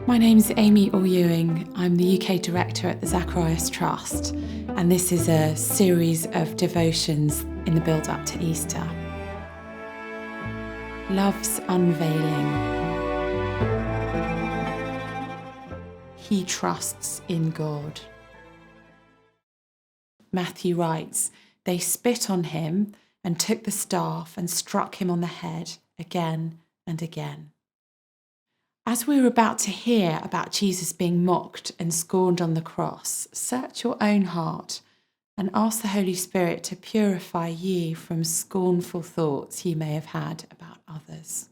My name's Amy Orr-Ewing. I'm the UK Director at the Zacharias Trust, and this is a series of devotions in the build-up to Easter. Love's Unveiling. He trusts in God. Matthew writes, "They spit on him and took the staff and struck him on the head again and again." As we were about to hear about Jesus being mocked and scorned on the cross, search your own heart and ask the Holy Spirit to purify you from scornful thoughts you may have had about others.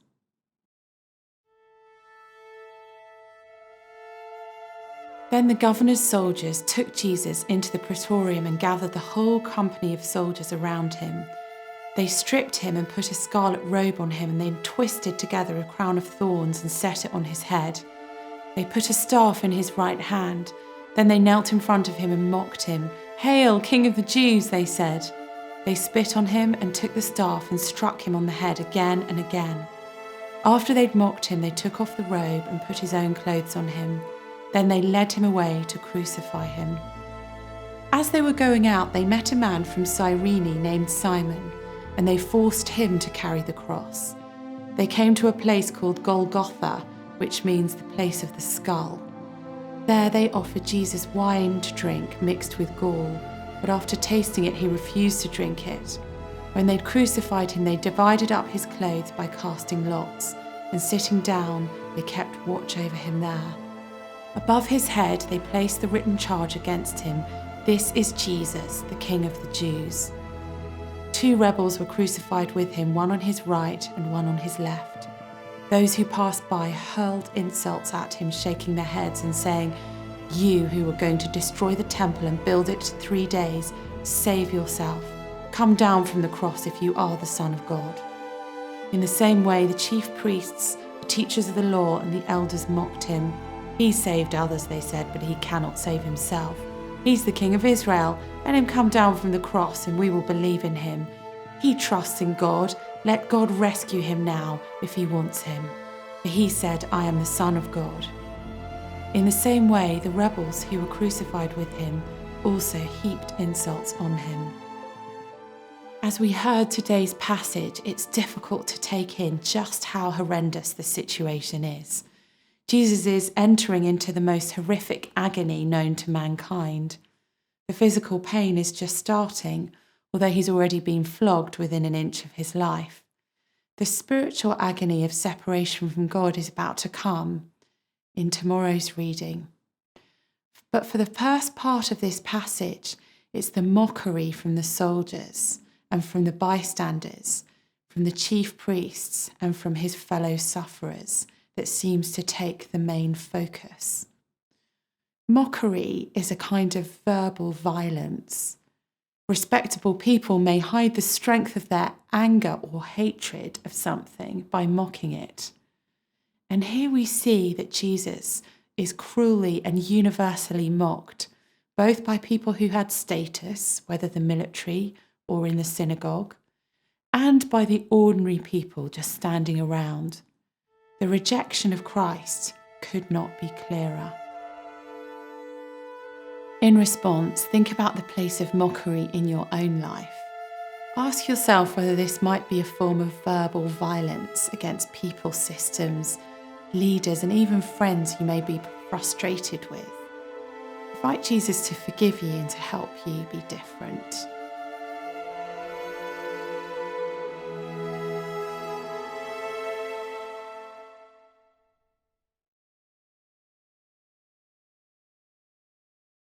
Then the governor's soldiers took Jesus into the praetorium and gathered the whole company of soldiers around him. They stripped him and put a scarlet robe on him, and they twisted together a crown of thorns and set it on his head. They put a staff in his right hand. Then they knelt in front of him and mocked him. "Hail, King of the Jews," they said. They spit on him and took the staff and struck him on the head again and again. After they'd mocked him, they took off the robe and put his own clothes on him. Then they led him away to crucify him. As they were going out, they met a man from Cyrene named Simon, and they forced him to carry the cross. They came to a place called Golgotha, which means the place of the skull. There they offered Jesus wine to drink mixed with gall, but after tasting it, he refused to drink it. When they'd crucified him, they divided up his clothes by casting lots, and sitting down, they kept watch over him there. Above his head, they placed the written charge against him, "This is Jesus, the King of the Jews." 2 rebels were crucified with him, one on his right and one on his left. Those who passed by hurled insults at him, shaking their heads and saying, "You who are going to destroy the temple and build it in 3 days, save yourself. Come down from the cross if you are the Son of God." In the same way, the chief priests, the teachers of the law, and the elders mocked him. "He saved others," they said, "but he cannot save himself. He's the King of Israel. Let him come down from the cross and we will believe in him. He trusts in God. Let God rescue him now if he wants him. For he said, 'I am the Son of God.'" In the same way, the rebels who were crucified with him also heaped insults on him. As we heard today's passage, it's difficult to take in just how horrendous the situation is. Jesus is entering into the most horrific agony known to mankind. The physical pain is just starting, although he's already been flogged within an inch of his life. The spiritual agony of separation from God is about to come in tomorrow's reading. But for the first part of this passage, it's the mockery from the soldiers and from the bystanders, from the chief priests and from his fellow sufferers that seems to take the main focus. Mockery is a kind of verbal violence. Respectable people may hide the strength of their anger or hatred of something by mocking it. And here we see that Jesus is cruelly and universally mocked, both by people who had status, whether the military or in the synagogue, and by the ordinary people just standing around. The rejection of Christ could not be clearer. In response, think about the place of mockery in your own life. Ask yourself whether this might be a form of verbal violence against people, systems, leaders, and even friends you may be frustrated with. Invite Jesus to forgive you and to help you be different.